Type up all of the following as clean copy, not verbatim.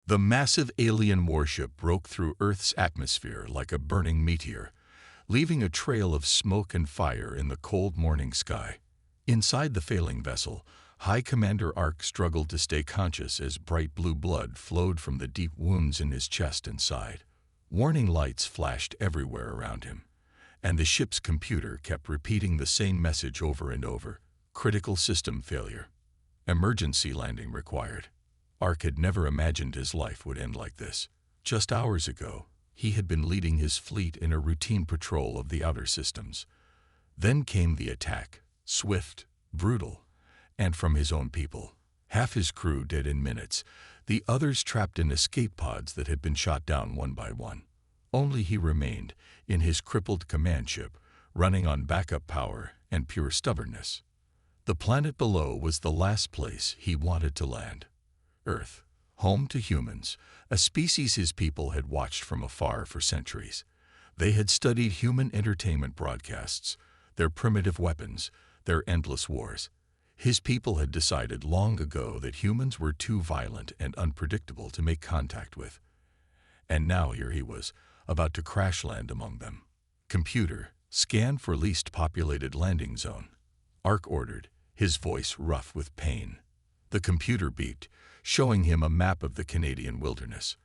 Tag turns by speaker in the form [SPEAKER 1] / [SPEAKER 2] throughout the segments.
[SPEAKER 1] The massive alien warship broke through Earth's atmosphere like a burning meteor, leaving a trail of smoke and fire in the cold morning sky. Inside the failing vessel, High Commander Ark struggled to stay conscious as bright blue blood flowed from the deep wounds in his chest and side. Warning lights flashed everywhere around him, and the ship's computer kept repeating the same message over and over: critical system failure. Emergency landing required. Ark had never imagined his life would end like this. Just hours ago, he had been leading his fleet in a routine patrol of the outer systems. Then came the attack, swift, brutal, and from his own people. Half his crew dead in minutes, the others trapped in escape pods that had been shot down one by one. Only he remained, in his crippled command ship, running on backup power and pure stubbornness. The planet below was the last place he wanted to land. Earth, home to humans, a species his people had watched from afar for centuries. They had studied human entertainment broadcasts, their primitive weapons, their endless wars. His people had decided long ago that humans were too violent and unpredictable to make contact with. And now here he was, about to crash land among them. Computer, scan for least populated landing zone. Ark ordered, his voice rough with pain. The computer beeped, showing him a map of the Canadian wilderness.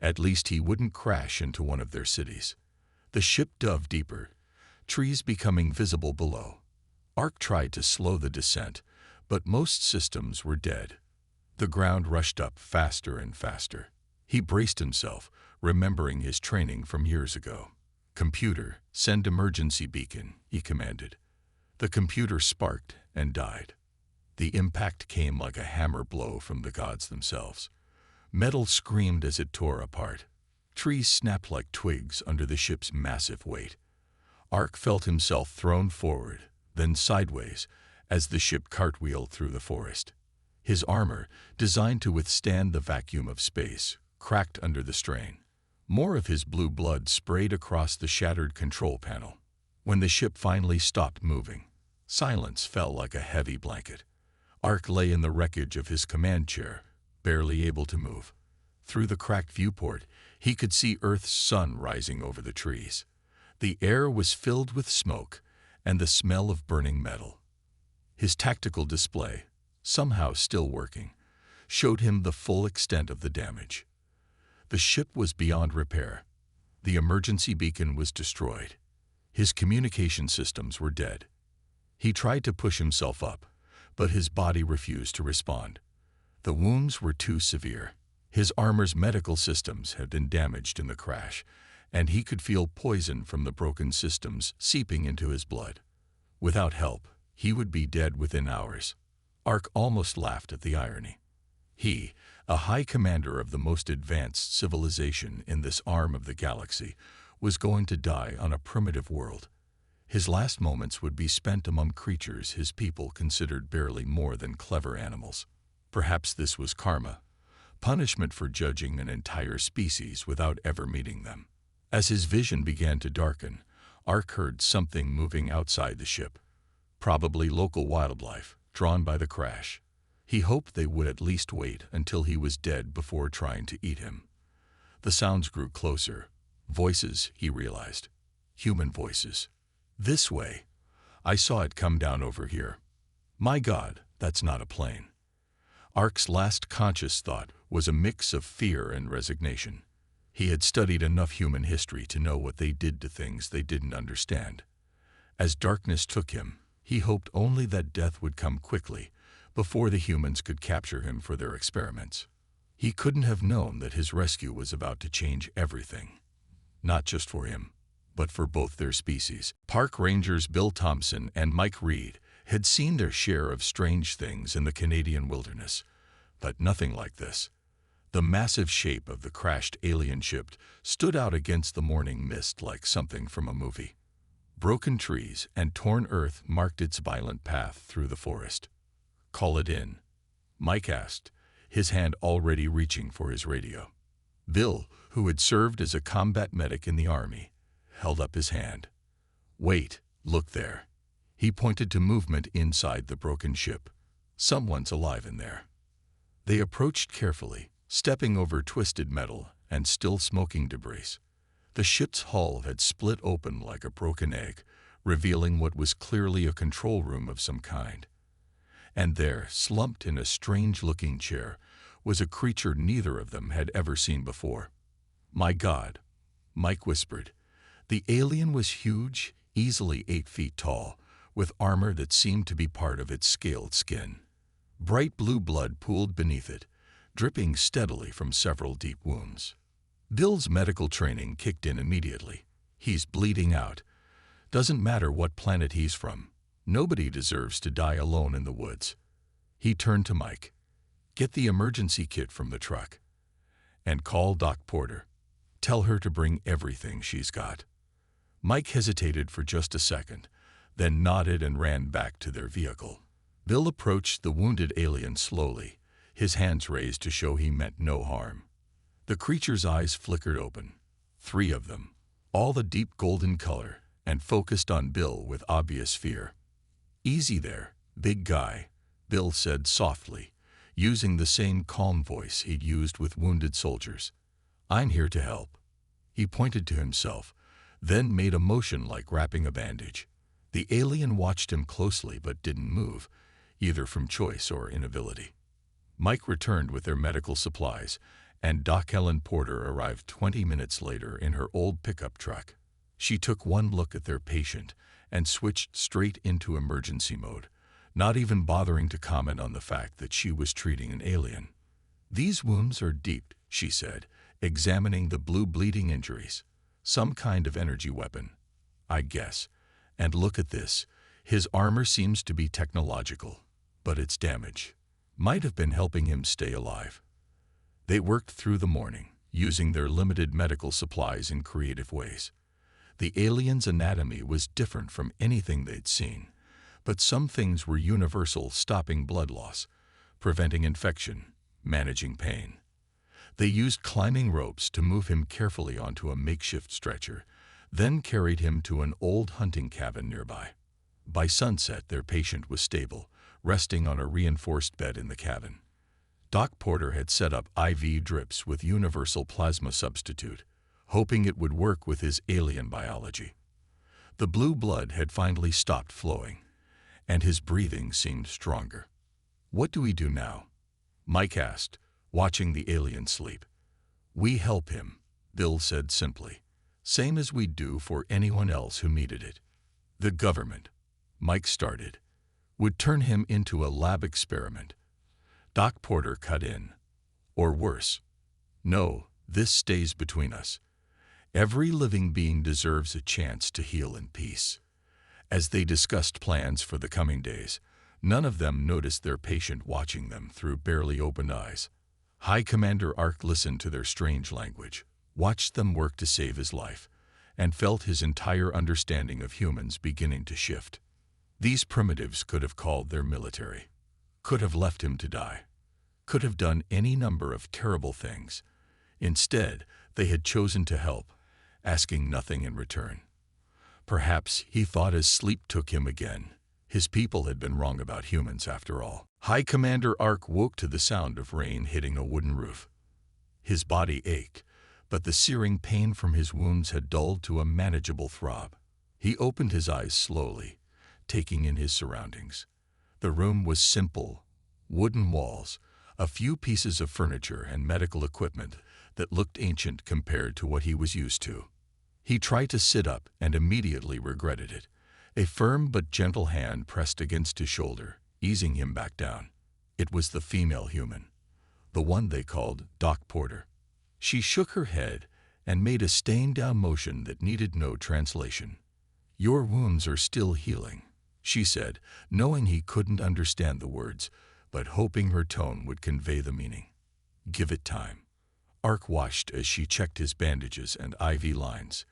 [SPEAKER 1] At least he wouldn't crash into one of their cities. The ship dove deeper, trees becoming visible below. Ark tried to slow the descent, but most systems were dead. The ground rushed up faster and faster. He braced himself, remembering his training from years ago. Computer, send emergency beacon, he commanded. The computer sparked and died. The impact came like a hammer blow from the gods themselves. Metal screamed as it tore apart. Trees snapped like twigs under the ship's massive weight. Ark felt himself thrown forward, then sideways, as the ship cartwheeled through the forest. His armor, designed to withstand the vacuum of space, cracked under the strain. More of his blue blood sprayed across the shattered control panel. When the ship finally stopped moving, silence fell like a heavy blanket. Ark lay in the wreckage of his command chair, barely able to move. Through the cracked viewport, he could see Earth's sun rising over the trees. The air was filled with smoke and the smell of burning metal. His tactical display, somehow still working, showed him the full extent of the damage. The ship was beyond repair. The emergency beacon was destroyed. His communication systems were dead. He tried to push himself up, but his body refused to respond. The wounds were too severe. His armor's medical systems had been damaged in the crash, and he could feel poison from the broken systems seeping into his blood. Without help, he would be dead within hours. Ark almost laughed at the irony. He, a high commander of the most advanced civilization in this arm of the galaxy, was going to die on a primitive world. His last moments would be spent among creatures his people considered barely more than clever animals. Perhaps this was karma, punishment for judging an entire species without ever meeting them. As his vision began to darken, Ark heard something moving outside the ship. Probably local wildlife, drawn by the crash. He hoped they would at least wait until he was dead before trying to eat him. The sounds grew closer. Voices, he realized. Human voices. This way. I saw it come down over here. My God, that's not a plane. Ark's last conscious thought was a mix of fear and resignation. He had studied enough human history to know what they did to things they didn't understand. As darkness took him, he hoped only that death would come quickly, before the humans could capture him for their experiments. He couldn't have known that his rescue was about to change everything. Not just for him, but for both their species. Park rangers Bill Thompson and Mike Reed had seen their share of strange things in the Canadian wilderness, but nothing like this. The massive shape of the crashed alien ship stood out against the morning mist like something from a movie. Broken trees and torn earth marked its violent path through the forest. Call it in, Mike asked, his hand already reaching for his radio. Bill, who had served as a combat medic in the army, held up his hand. Wait, look there. He pointed to movement inside the broken ship. Someone's alive in there. They approached carefully, stepping over twisted metal and still smoking debris. The ship's hull had split open like a broken egg, revealing what was clearly a control room of some kind. And there, slumped in a strange-looking chair, was a creature neither of them had ever seen before. "My God," Mike whispered. The alien was huge, easily 8 feet tall, with armor that seemed to be part of its scaled skin. Bright blue blood pooled beneath it, dripping steadily from several deep wounds. Bill's medical training kicked in immediately. "He's bleeding out. Doesn't matter what planet he's from. Nobody deserves to die alone in the woods." He turned to Mike. "Get the emergency kit from the truck. And call Doc Porter. Tell her to bring everything she's got." Mike hesitated for just a second, then nodded and ran back to their vehicle. Bill approached the wounded alien slowly, his hands raised to show he meant no harm. The creature's eyes flickered open, 3 of them, all a deep golden color, and focused on Bill with obvious fear. "Easy there, big guy," Bill said softly, using the same calm voice he'd used with wounded soldiers. "I'm here to help." He pointed to himself, then made a motion like wrapping a bandage. The alien watched him closely but didn't move, either from choice or inability. Mike returned with their medical supplies, and Doc Helen Porter arrived 20 minutes later in her old pickup truck. She took one look at their patient and switched straight into emergency mode, not even bothering to comment on the fact that she was treating an alien. "These wounds are deep," she said, examining the blue bleeding injuries. "Some kind of energy weapon, I guess. And look at this. His armor seems to be technological, but its damage might have been helping him stay alive." They worked through the morning, using their limited medical supplies in creative ways. The alien's anatomy was different from anything they'd seen, but some things were universal: stopping blood loss, preventing infection, managing pain. They used climbing ropes to move him carefully onto a makeshift stretcher, then carried him to an old hunting cabin nearby. By sunset, their patient was stable, resting on a reinforced bed in the cabin. Doc Porter had set up IV drips with universal plasma substitute, hoping it would work with his alien biology. The blue blood had finally stopped flowing, and his breathing seemed stronger. "What do we do now?" Mike asked, watching the alien sleep. "We help him," Bill said simply, "same as we'd do for anyone else who needed it." "The government," Mike started, "would turn him into a lab experiment." Doc Porter cut in. "Or worse. No, this stays between us. Every living being deserves a chance to heal in peace." As they discussed plans for the coming days, none of them noticed their patient watching them through barely opened eyes. High Commander Ark listened to their strange language, watched them work to save his life, and felt his entire understanding of humans beginning to shift. These primitives could have called their military, could have left him to die, could have done any number of terrible things. Instead, they had chosen to help, asking nothing in return. Perhaps he thought as sleep took him again, his people had been wrong about humans after all. High Commander Ark woke to the sound of rain hitting a wooden roof. His body ached, but the searing pain from his wounds had dulled to a manageable throb. He opened his eyes slowly, taking in his surroundings. The room was simple: wooden walls, a few pieces of furniture and medical equipment that looked ancient compared to what he was used to. He tried to sit up and immediately regretted it. A firm but gentle hand pressed against his shoulder, easing him back down. It was the female human, the one they called Doc Porter. She shook her head and made a staying-down motion that needed no translation. "Your wounds are still healing," she said, knowing he couldn't understand the words, but hoping her tone would convey the meaning. "Give it time." Ark watched as she checked his bandages and IV lines.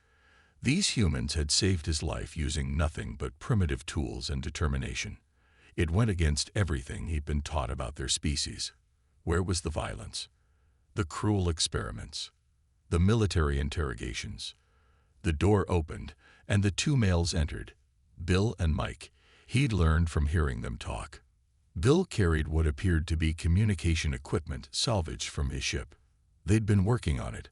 [SPEAKER 1] These humans had saved his life using nothing but primitive tools and determination. It went against everything he'd been taught about their species. Where was the violence? The cruel experiments? The military interrogations? The door opened, and the 2 males entered, Bill and Mike. He'd learned from hearing them talk. Bill carried what appeared to be communication equipment salvaged from his ship. They'd been working on it,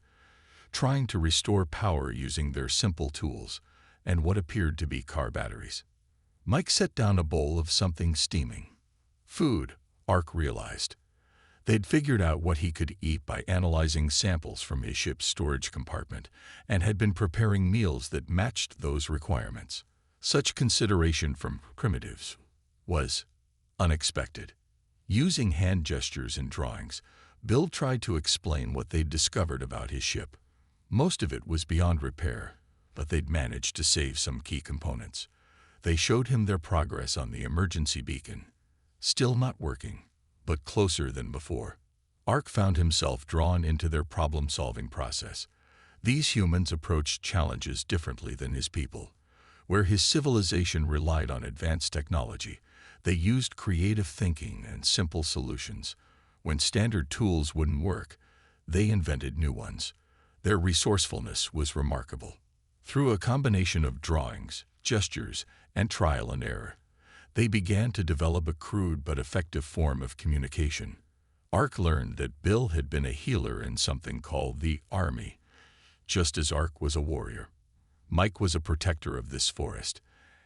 [SPEAKER 1] trying to restore power using their simple tools and what appeared to be car batteries. Mike set down a bowl of something steaming. Food, Ark realized. They'd figured out what he could eat by analyzing samples from his ship's storage compartment and had been preparing meals that matched those requirements. Such consideration from primitives was unexpected. Using hand gestures and drawings, Bill tried to explain what they'd discovered about his ship. Most of it was beyond repair, but they'd managed to save some key components. They showed him their progress on the emergency beacon. Still not working, but closer than before. Ark found himself drawn into their problem-solving process. These humans approached challenges differently than his people. Where his civilization relied on advanced technology, they used creative thinking and simple solutions. When standard tools wouldn't work, they invented new ones. Their resourcefulness was remarkable. Through a combination of drawings, gestures, and trial and error, they began to develop a crude but effective form of communication. Ark learned that Bill had been a healer in something called the Army, just as Ark was a warrior. Mike was a protector of this forest,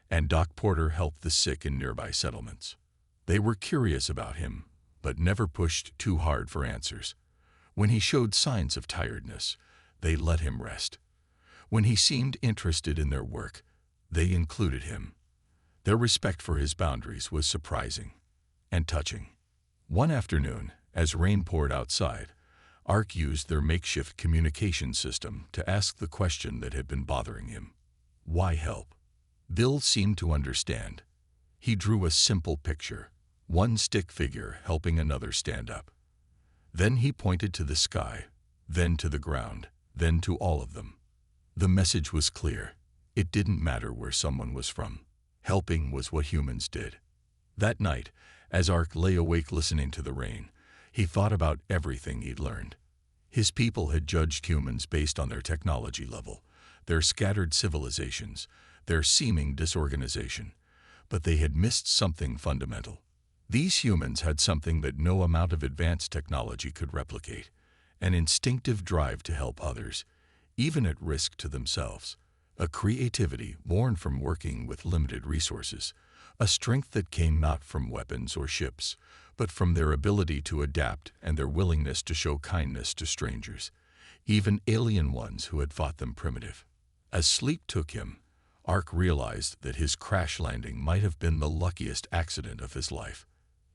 [SPEAKER 1] and Doc Porter helped the sick in nearby settlements. They were curious about him, but never pushed too hard for answers. When he showed signs of tiredness, they let him rest. When he seemed interested in their work, they included him. Their respect for his boundaries was surprising and touching. One afternoon, as rain poured outside, Ark used their makeshift communication system to ask the question that had been bothering him. Why help? Bill seemed to understand. He drew a simple picture, one stick figure helping another stand up. Then he pointed to the sky, then to the ground, then to all of them. The message was clear. It didn't matter where someone was from. Helping was what humans did. That night, as Ark lay awake listening to the rain, he thought about everything he'd learned. His people had judged humans based on their technology level, their scattered civilizations, their seeming disorganization, but they had missed something fundamental. These humans had something that no amount of advanced technology could replicate, an instinctive drive to help others, even at risk to themselves. A creativity born from working with limited resources, a strength that came not from weapons or ships, but from their ability to adapt and their willingness to show kindness to strangers, even alien ones who had thought them primitive. As sleep took him, Ark realized that his crash landing might have been the luckiest accident of his life.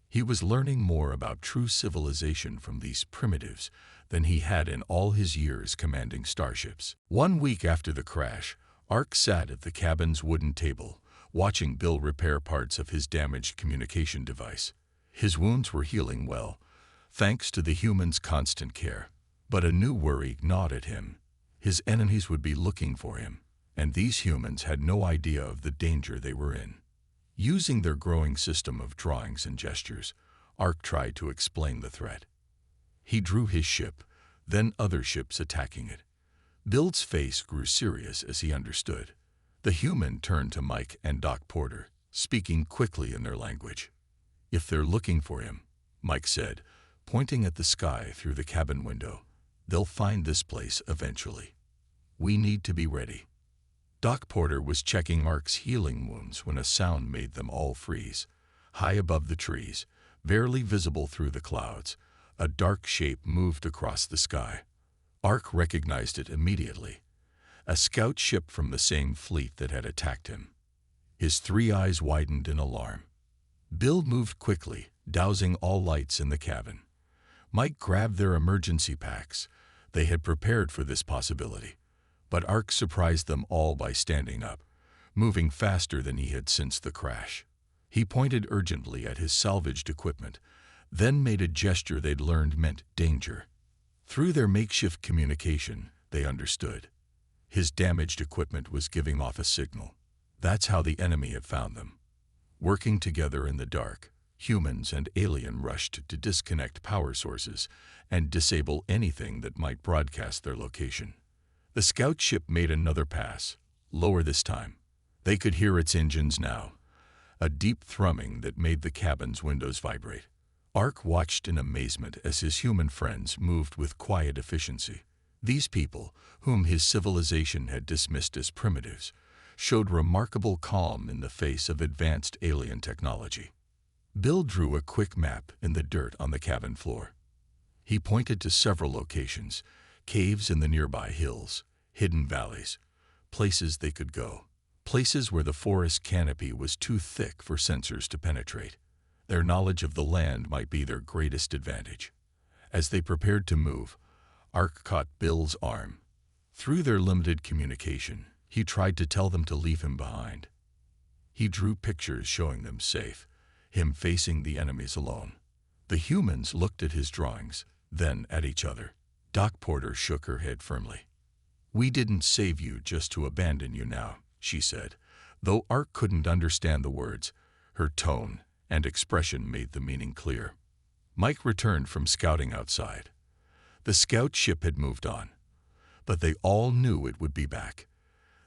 [SPEAKER 1] He was learning more about true civilization from these primitives than he had in all his years commanding starships. 1 week after the crash, Ark sat at the cabin's wooden table, watching Bill repair parts of his damaged communication device. His wounds were healing well, thanks to the human's constant care. But a new worry gnawed at him. His enemies would be looking for him, and these humans had no idea of the danger they were in. Using their growing system of drawings and gestures, Ark tried to explain the threat. He drew his ship, then other ships attacking it. Bill's face grew serious as he understood. The human turned to Mike and Doc Porter, speaking quickly in their language. "If they're looking for him," Mike said, pointing at the sky through the cabin window, "they'll find this place eventually. We need to be ready." Doc Porter was checking Ark's healing wounds when a sound made them all freeze. High above the trees, barely visible through the clouds, a dark shape moved across the sky. Ark recognized it immediately. A scout ship from the same fleet that had attacked him. His 3 eyes widened in alarm. Bill moved quickly, dousing all lights in the cabin. Mike grabbed their emergency packs. They had prepared for this possibility. But Ark surprised them all by standing up, moving faster than he had since the crash. He pointed urgently at his salvaged equipment, then made a gesture they'd learned meant danger. Through their makeshift communication, they understood. His damaged equipment was giving off a signal. That's how the enemy had found them. Working together in the dark, humans and alien rushed to disconnect power sources and disable anything that might broadcast their location. The scout ship made another pass, lower this time. They could hear its engines now. a deep thrumming that made the cabin's windows vibrate. Ark watched in amazement as his human friends moved with quiet efficiency. These people, whom his civilization had dismissed as primitives, showed remarkable calm in the face of advanced alien technology. Bill drew a quick map in the dirt on the cabin floor. He pointed to several locations, caves in the nearby hills, hidden valleys, places they could go, places where the forest canopy was too thick for sensors to penetrate. Their knowledge of the land might be their greatest advantage. As they prepared to move, Ark caught Bill's arm. Through their limited communication, he tried to tell them to leave him behind. He drew pictures showing them safe, him facing the enemies alone. The humans looked at his drawings, then at each other. Doc Porter shook her head firmly. "We didn't save you just to abandon you now," she said. Though Ark couldn't understand the words, her tone and expression made the meaning clear. Mike returned from scouting outside. The scout ship had moved on, but they all knew it would be back.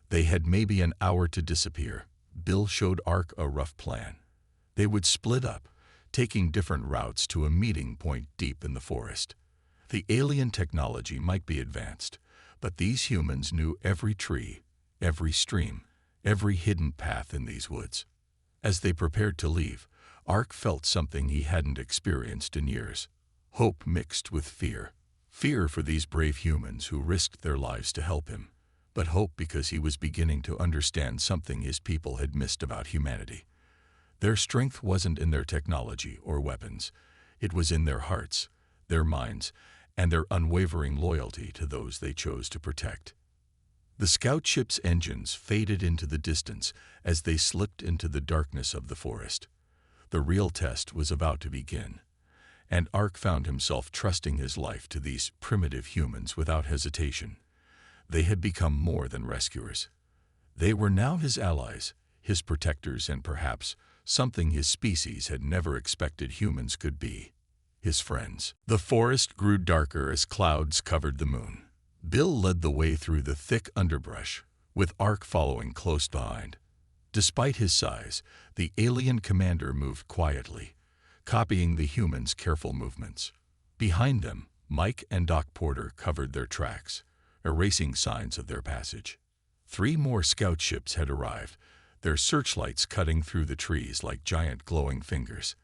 [SPEAKER 1] They had maybe an hour to disappear. Bill showed Ark a rough plan. They would split up, taking different routes to a meeting point deep in the forest. The alien technology might be advanced, but these humans knew every tree, every stream, every hidden path in these woods. As they prepared to leave, Ark felt something he hadn't experienced in years. Hope mixed with fear. Fear for these brave humans who risked their lives to help him, but hope because he was beginning to understand something his people had missed about humanity. Their strength wasn't in their technology or weapons. It was in their hearts, their minds, and their unwavering loyalty to those they chose to protect. The scout ship's engines faded into the distance as they slipped into the darkness of the forest. The real test was about to begin, and Ark found himself trusting his life to these primitive humans without hesitation. They had become more than rescuers. They were now his allies, his protectors, and perhaps something his species had never expected humans could be, his friends. The forest grew darker as clouds covered the moon. Bill led the way through the thick underbrush, with Ark following close behind. Despite his size, the alien commander moved quietly, copying the humans' careful movements. Behind them, Mike and Doc Porter covered their tracks, erasing signs of their passage. 3 more scout ships had arrived, their searchlights cutting through the trees like giant glowing fingers.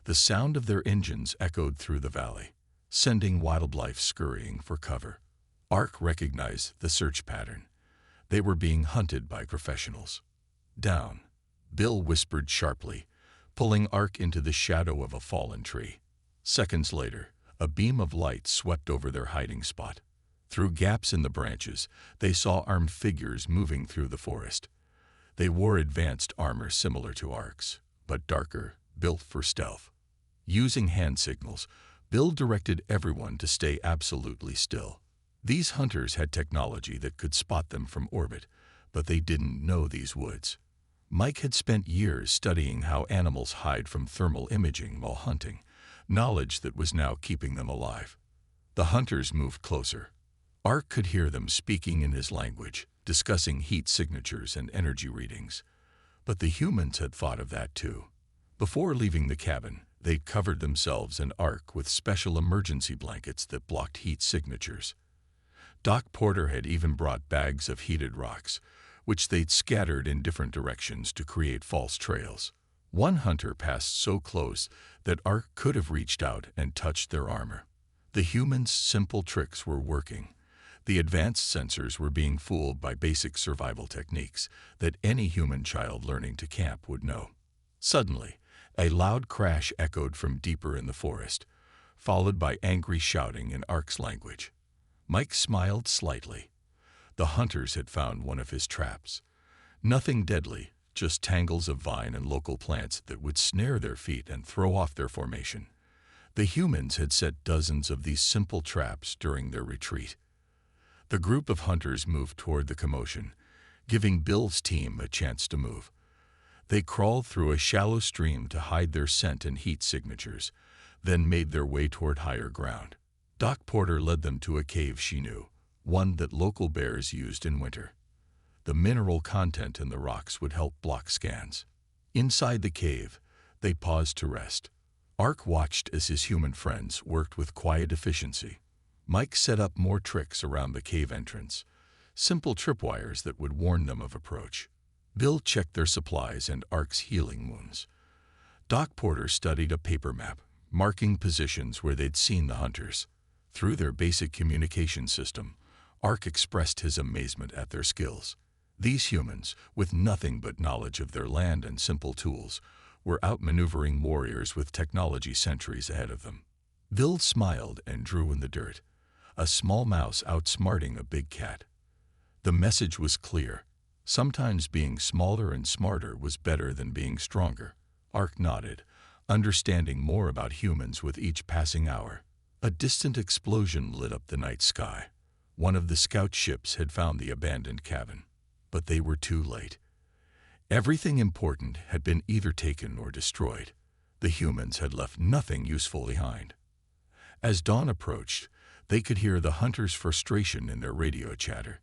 [SPEAKER 1] The sound of their engines echoed through the valley, sending wildlife scurrying for cover. Ark recognized the search pattern. They were being hunted by professionals. "Down," Bill whispered sharply, pulling Ark into the shadow of a fallen tree. Seconds later, a beam of light swept over their hiding spot. Through gaps in the branches, they saw armed figures moving through the forest. They wore advanced armor similar to Ark's, but darker, built for stealth. Using hand signals, Bill directed everyone to stay absolutely still. These hunters had technology that could spot them from orbit, but they didn't know these woods. Mike had spent years studying how animals hide from thermal imaging while hunting, knowledge that was now keeping them alive. The hunters moved closer. Ark could hear them speaking in his language, discussing heat signatures and energy readings. But the humans had thought of that too. Before leaving the cabin, they'd covered themselves and Ark with special emergency blankets that blocked heat signatures. Doc Porter had even brought bags of heated rocks, which they'd scattered in different directions to create false trails. One hunter passed so close that Ark could have reached out and touched their armor. The humans' simple tricks were working. The advanced sensors were being fooled by basic survival techniques that any human child learning to camp would know. Suddenly, a loud crash echoed from deeper in the forest, followed by angry shouting in Ark's language. Mike smiled slightly. The hunters had found one of his traps. Nothing deadly, just tangles of vine and local plants that would snare their feet and throw off their formation. The humans had set dozens of these simple traps during their retreat. The group of hunters moved toward the commotion, giving Bill's team a chance to move. They crawled through a shallow stream to hide their scent and heat signatures, then made their way toward higher ground. Doc Porter led them to a cave she knew, one that local bears used in winter. The mineral content in the rocks would help block scans. Inside the cave, they paused to rest. Ark watched as his human friends worked with quiet efficiency. Mike set up more tricks around the cave entrance, simple tripwires that would warn them of approach. Bill checked their supplies and Ark's healing wounds. Doc Porter studied a paper map, marking positions where they'd seen the hunters. Through their basic communication system, Ark expressed his amazement at their skills. These humans, with nothing but knowledge of their land and simple tools, were outmaneuvering warriors with technology centuries ahead of them. Bill smiled and drew in the dirt, a small mouse outsmarting a big cat. The message was clear. Sometimes being smaller and smarter was better than being stronger. Ark nodded, understanding more about humans with each passing hour. A distant explosion lit up the night sky. One of the scout ships had found the abandoned cabin. But they were too late. Everything important had been either taken or destroyed. The humans had left nothing useful behind. As dawn approached, they could hear the hunters' frustration in their radio chatter.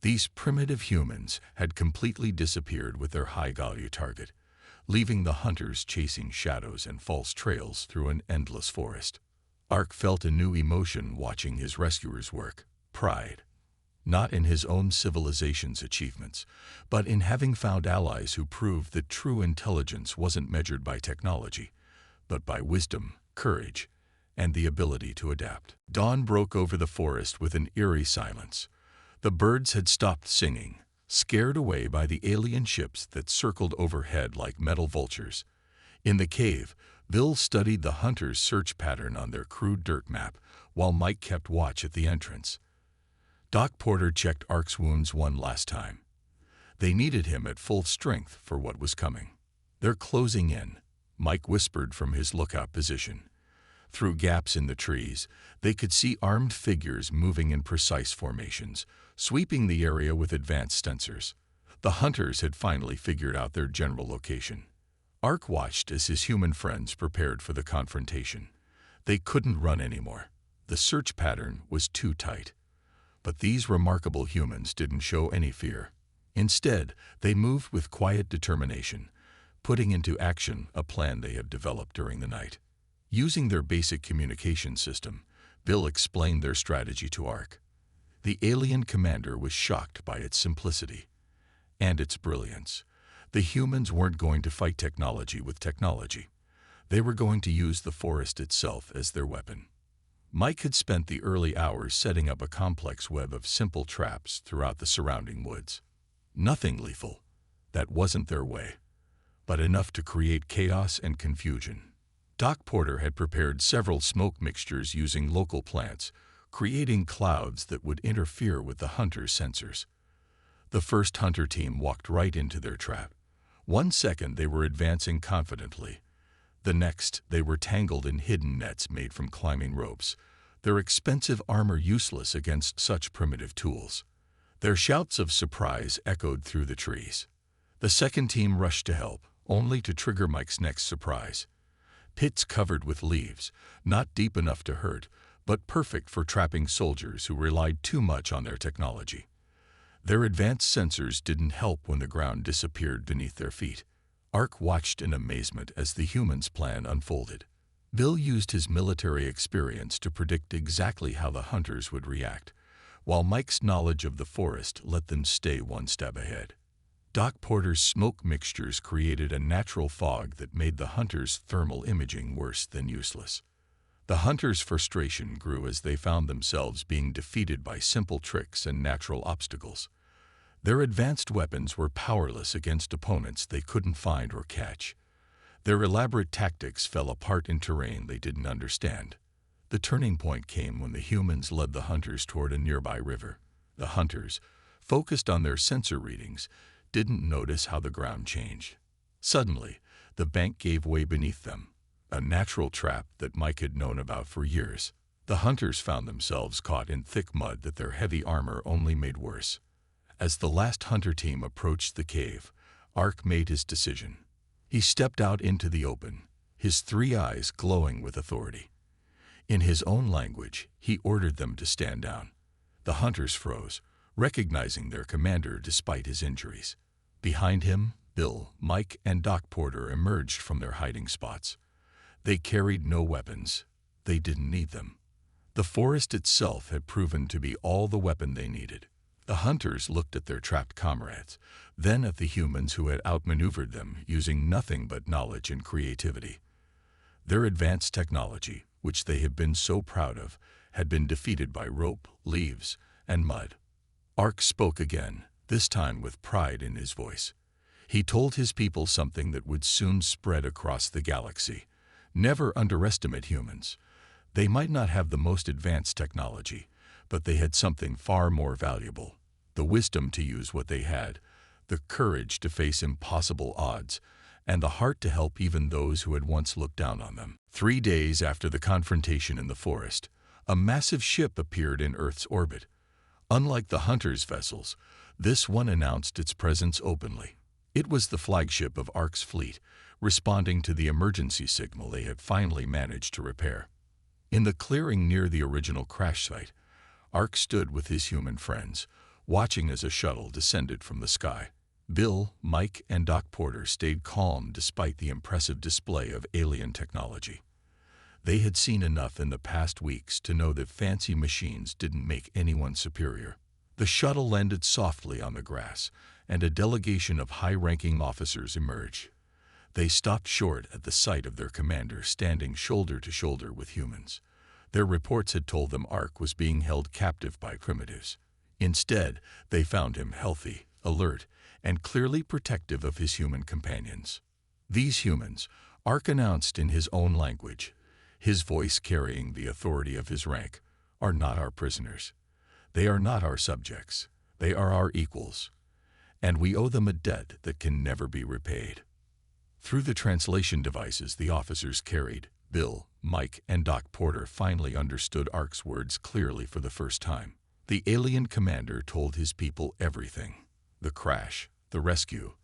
[SPEAKER 1] These primitive humans had completely disappeared with their high-value target, leaving the hunters chasing shadows and false trails through an endless forest. Ark felt a new emotion watching his rescuers work: pride. Not in his own civilization's achievements, but in having found allies who proved that true intelligence wasn't measured by technology, but by wisdom, courage, and the ability to adapt. Dawn broke over the forest with an eerie silence. The birds had stopped singing, scared away by the alien ships that circled overhead like metal vultures. In the cave, Bill studied the hunters' search pattern on their crude dirt map, while Mike kept watch at the entrance. Doc Porter checked Ark's wounds one last time. They needed him at full strength for what was coming. "They're closing in," Mike whispered from his lookout position. Through gaps in the trees, they could see armed figures moving in precise formations, sweeping the area with advanced sensors. The hunters had finally figured out their general location. Ark watched as his human friends prepared for the confrontation. They couldn't run anymore. The search pattern was too tight. But these remarkable humans didn't show any fear. Instead, they moved with quiet determination, putting into action a plan they had developed during the night. Using their basic communication system, Bill explained their strategy to Ark. The alien commander was shocked by its simplicity and its brilliance. The humans weren't going to fight technology with technology. They were going to use the forest itself as their weapon. Mike had spent the early hours setting up a complex web of simple traps throughout the surrounding woods. Nothing lethal. That wasn't their way. But enough to create chaos and confusion. Doc Porter had prepared several smoke mixtures using local plants, creating clouds that would interfere with the hunter's sensors. The first hunter team walked right into their trap. 1 second they were advancing confidently. The next, they were tangled in hidden nets made from climbing ropes, their expensive armor useless against such primitive tools. Their shouts of surprise echoed through the trees. The second team rushed to help, only to trigger Mike's next surprise. Pits covered with leaves, not deep enough to hurt, but perfect for trapping soldiers who relied too much on their technology. Their advanced sensors didn't help when the ground disappeared beneath their feet. Ark watched in amazement as the humans' plan unfolded. Bill used his military experience to predict exactly how the hunters would react, while Mike's knowledge of the forest let them stay one step ahead. Doc Porter's smoke mixtures created a natural fog that made the hunters' thermal imaging worse than useless. The hunters' frustration grew as they found themselves being defeated by simple tricks and natural obstacles. Their advanced weapons were powerless against opponents they couldn't find or catch. Their elaborate tactics fell apart in terrain they didn't understand. The turning point came when the humans led the hunters toward a nearby river. The hunters, focused on their sensor readings, didn't notice how the ground changed. Suddenly, the bank gave way beneath them, a natural trap that Mike had known about for years. The hunters found themselves caught in thick mud that their heavy armor only made worse. As the last hunter team approached the cave, Ark made his decision. He stepped out into the open, his 3 eyes glowing with authority. In his own language, he ordered them to stand down. The hunters froze, recognizing their commander despite his injuries. Behind him, Bill, Mike, and Doc Porter emerged from their hiding spots. They carried no weapons. They didn't need them. The forest itself had proven to be all the weapon they needed. The hunters looked at their trapped comrades, then at the humans who had outmaneuvered them using nothing but knowledge and creativity. Their advanced technology, which they had been so proud of, had been defeated by rope, leaves, and mud. Ark spoke again, this time with pride in his voice. He told his people something that would soon spread across the galaxy. Never underestimate humans. They might not have the most advanced technology, but they had something far more valuable. The wisdom to use what they had, the courage to face impossible odds, and the heart to help even those who had once looked down on them. 3 days after the confrontation in the forest, a massive ship appeared in Earth's orbit. Unlike the hunters' vessels, this one announced its presence openly. It was the flagship of Ark's fleet, responding to the emergency signal they had finally managed to repair. In the clearing near the original crash site, Ark stood with his human friends, watching as a shuttle descended from the sky. Bill, Mike, and Doc Porter stayed calm despite the impressive display of alien technology. They had seen enough in the past weeks to know that fancy machines didn't make anyone superior. The shuttle landed softly on the grass, and a delegation of high-ranking officers emerged. They stopped short at the sight of their commander standing shoulder to shoulder with humans. Their reports had told them Ark was being held captive by primitives. Instead, they found him healthy, alert, and clearly protective of his human companions. These humans, Ark announced in his own language, his voice carrying the authority of his rank, are not our prisoners. They are not our subjects. They are our equals. And we owe them a debt that can never be repaid. Through the translation devices the officers carried, Bill, Mike, and Doc Porter finally understood Ark's words clearly for the first time. The alien commander told his people everything: the crash, the rescue,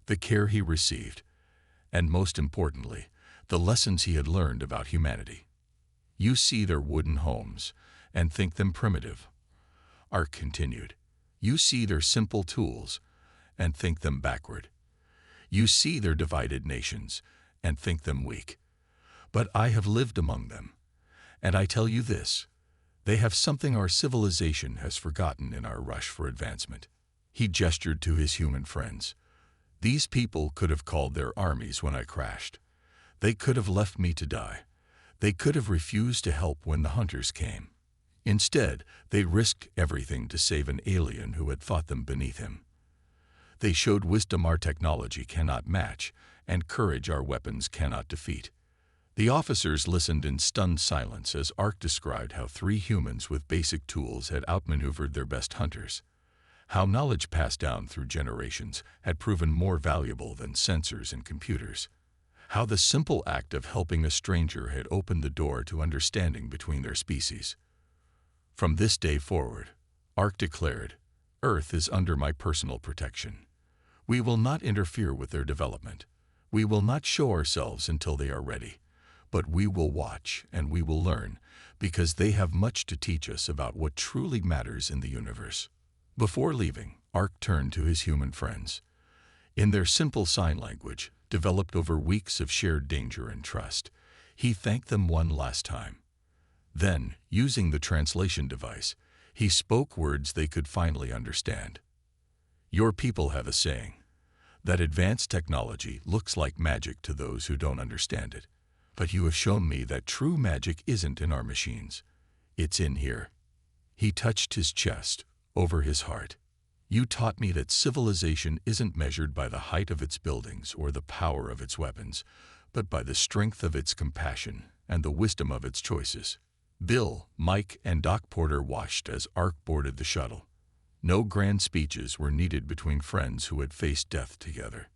[SPEAKER 1] the care he received, and most importantly, the lessons he had learned about humanity. You see their wooden homes and think them primitive, Ark continued. You see their simple tools and think them backward. You see their divided nations and think them weak. But I have lived among them, and I tell you this: they have something our civilization has forgotten in our rush for advancement. He gestured to his human friends. These people could have called their armies when I crashed. They could have left me to die. They could have refused to help when the hunters came. Instead, they risked everything to save an alien who had thought them beneath him. They showed wisdom our technology cannot match, and courage our weapons cannot defeat. The officers listened in stunned silence as Ark described how 3 humans with basic tools had outmaneuvered their best hunters. How knowledge passed down through generations had proven more valuable than sensors and computers. How the simple act of helping a stranger had opened the door to understanding between their species. From this day forward, Ark declared, Earth is under my personal protection. We will not interfere with their development. We will not show ourselves until they are ready. But we will watch and we will learn, because they have much to teach us about what truly matters in the universe. Before leaving, Ark turned to his human friends. In their simple sign language, developed over weeks of shared danger and trust, he thanked them one last time. Then, using the translation device, he spoke words they could finally understand. Your people have a saying that advanced technology looks like magic to those who don't understand it. But you have shown me that true magic isn't in our machines. It's in here. He touched his chest, over his heart. You taught me that civilization isn't measured by the height of its buildings or the power of its weapons, but by the strength of its compassion and the wisdom of its choices. Bill, Mike, and Doc Porter watched as Ark boarded the shuttle. No grand speeches were needed between friends who had faced death together.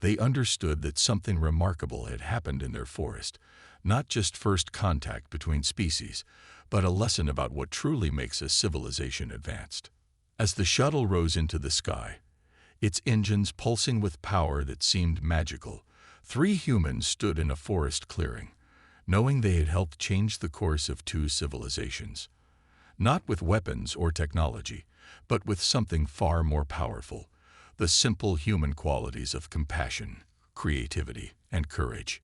[SPEAKER 1] They understood that something remarkable had happened in their forest, not just first contact between species, but a lesson about what truly makes a civilization advanced. As the shuttle rose into the sky, its engines pulsing with power that seemed magical, 3 humans stood in a forest clearing, knowing they had helped change the course of 2 civilizations. Not with weapons or technology, but with something far more powerful: the simple human qualities of compassion, creativity, and courage.